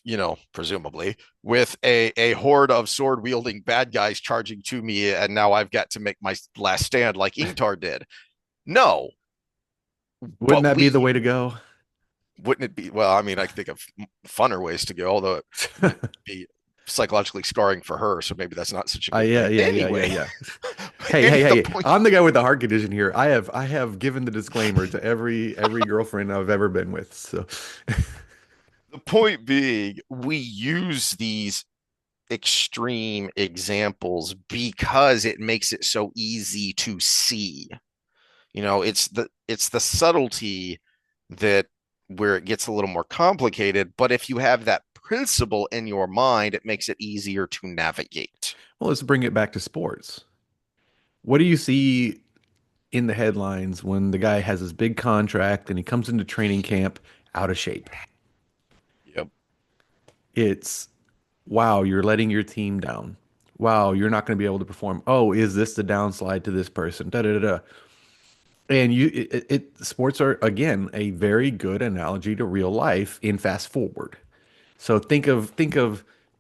presumably with a horde of sword wielding bad guys charging to me. And now I've got to make my last stand like Ingtar did. No, Wouldn't but that be the we way to go? wouldn't it be? Well, I mean, I think of funner ways to go, although it would be psychologically scarring for her. So maybe that's not such a good Yeah, thing. yeah, yeah, yeah, Anyway, yeah. Hey, hey, the hey! point I'm the guy with the heart condition here. I have given the disclaimer to every girlfriend I've ever been with. So, the point being, we use these extreme examples because it makes it so easy to see. It's the subtlety that where it gets a little more complicated, but if you have that principle in your mind, it makes it easier to navigate. well, let's bring it back to sports. What do you see in the headlines when the guy has his big contract and he comes into training camp out of shape? Yep. It's, wow, you're letting your team down. Wow, you're not going to be able to perform. Oh, is this the downslide to this person? Da da da da. And sports are again a very good analogy to real life in fast forward. So think of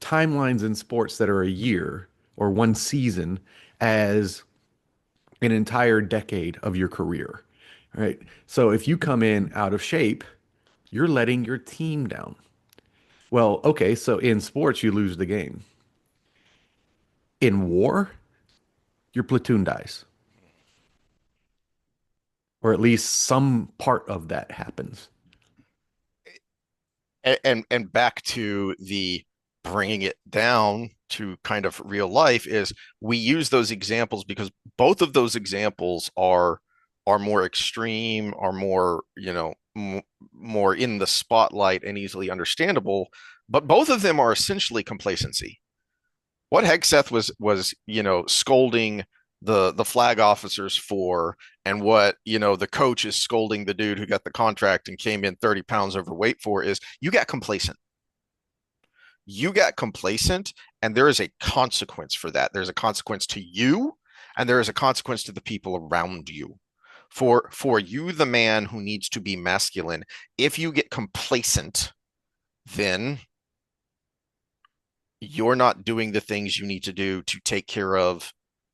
timelines in sports that are a year or one season as an entire decade of your career, right? So if you come in out of shape, you're letting your team down. Well, okay, so in sports, you lose the game. In war, your platoon dies, or at least some part of that happens. And back to the bringing it down to kind of real life is we use those examples because both of those examples are more extreme, are more, more in the spotlight and easily understandable, but both of them are essentially complacency. What Hegseth was scolding the flag officers for, and what the coach is scolding the dude who got the contract and came in 30 pounds overweight for is you got complacent, and there is a consequence for that. There's a consequence to you, and there is a consequence to the people around you. For you, the man who needs to be masculine, if you get complacent, then you're not doing the things you need to do to take care of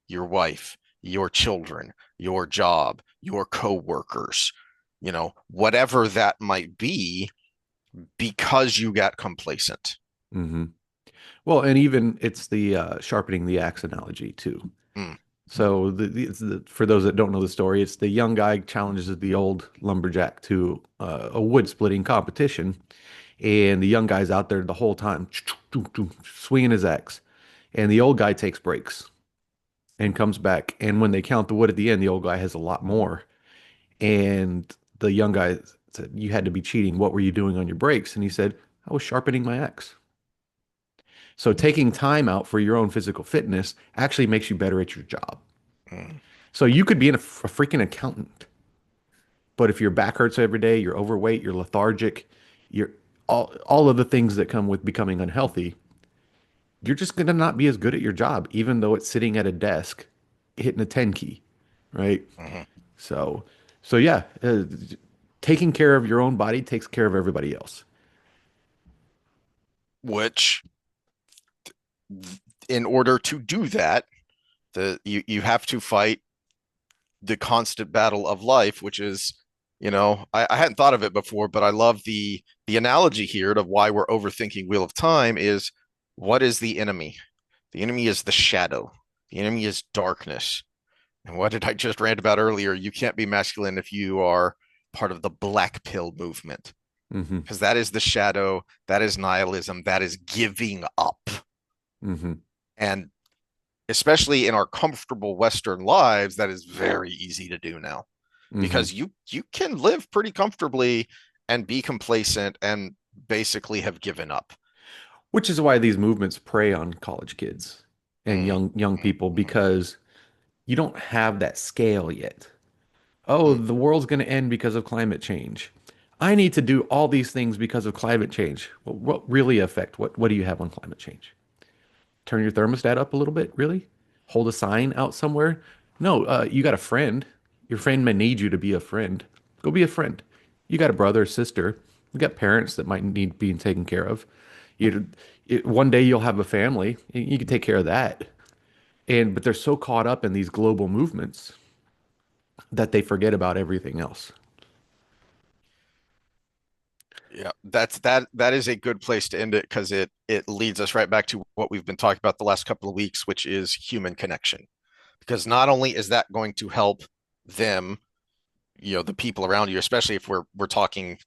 your wife, your children, your job, your coworkers, whatever that might be, because you got complacent. Hmm. Well, and even it's the sharpening the axe analogy too. Mm, So for those that don't know the story, it's the young guy challenges the old lumberjack to a wood splitting competition, and the young guy's out there the whole time swinging his axe, and the old guy takes breaks and comes back, and when they count the wood at the end, the old guy has a lot more, and the young guy said, "You had to be cheating. What were you doing on your breaks?" And he said, "I was sharpening my axe." So taking time out for your own physical fitness actually makes you better at your job. mm. So you could be a freaking accountant, but if your back hurts every day, you're overweight, you're lethargic, you're all of the things that come with becoming unhealthy, you're just going to not be as good at your job, even though it's sitting at a desk hitting a 10 key, right? Mhm. So, so yeah, taking care of your own body takes care of everybody else. Which, in order to do that, you have to fight the constant battle of life, which is, I hadn't thought of it before, but I love the analogy here to why we're overthinking Wheel of Time is what is the enemy? The enemy is the shadow. The enemy is darkness. And what did I just rant about earlier? You can't be masculine if you are part of the black pill movement, Hmm. because that is the shadow, that is nihilism, that is giving up. Hmm. And especially in our comfortable Western lives, that is very easy to do now Hmm. because you can live pretty comfortably and be complacent and basically have given up. Which is why these movements prey on college kids and Mm, young mm, people mm, because you don't have that scale yet. Oh, mm. the world's going to end because of climate change. I need to do all these things because of climate change. Well, what really affect? What do you have on climate change? Turn your thermostat up a little bit, really? Hold a sign out somewhere? No, you got a friend. Your friend may need you to be a friend. Go be a friend. You got a brother, sister. You got parents that might need being taken care of. You, one day you'll have a family. You can take care of that. And but they're so caught up in these global movements that they forget about everything else. Yeah, that is a good place to end it because it leads us right back to what we've been talking about the last couple of weeks, which is human connection. Because not only is that going to help them, the people around you, especially if we're talking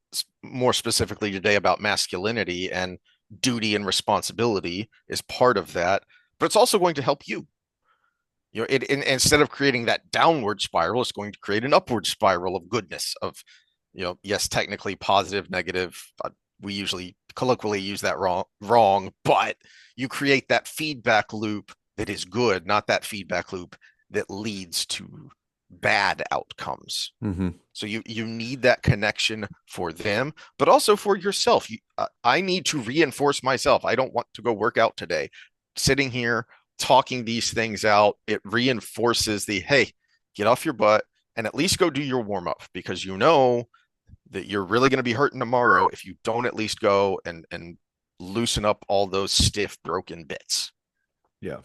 more specifically today about masculinity and duty and responsibility is part of that, but it's also going to help you. Instead of creating that downward spiral, it's going to create an upward spiral of goodness. Of, yes, technically positive, negative. We usually colloquially use that wrong, but you create that feedback loop that is good, not that feedback loop that leads to bad outcomes. Hmm. So you need that connection for them, but also for yourself. I need to reinforce myself. I don't want to go work out today. Sitting here talking these things out, it reinforces the hey, get off your butt and at least go do your warm up because you know that you're really going to be hurting tomorrow if you don't at least go and loosen up all those stiff broken bits. Yeah.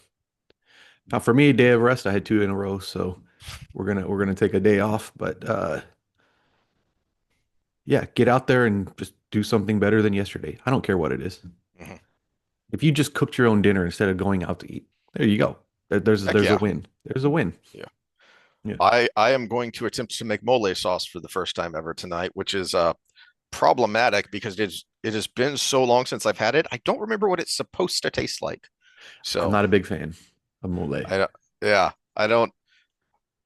Now for me, day of rest, I had two in a row, so we're gonna take a day off. But yeah, get out there and just do something better than yesterday. I don't care what it is. Mm-hmm. If you just cooked your own dinner instead of going out to eat, there you go. Heck There's a yeah. win. There's a win. Yeah. Yeah. I am going to attempt to make mole sauce for the first time ever tonight, which is problematic because it has been so long since I've had it. I don't remember what it's supposed to taste like. I'm So not a big fan of mole. I don't, yeah, I don't.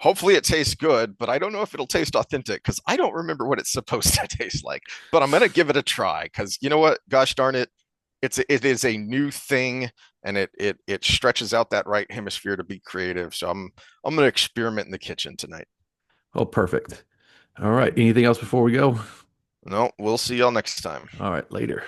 Hopefully it tastes good, but I don't know if it'll taste authentic because I don't remember what it's supposed to taste like. But I'm gonna give it a try because you know what? Gosh darn it, it is a new thing and it stretches out that right hemisphere to be creative. So I'm gonna experiment in the kitchen tonight. Oh, perfect. All right. Anything else before we go? No, we'll see y'all next time. All right, later.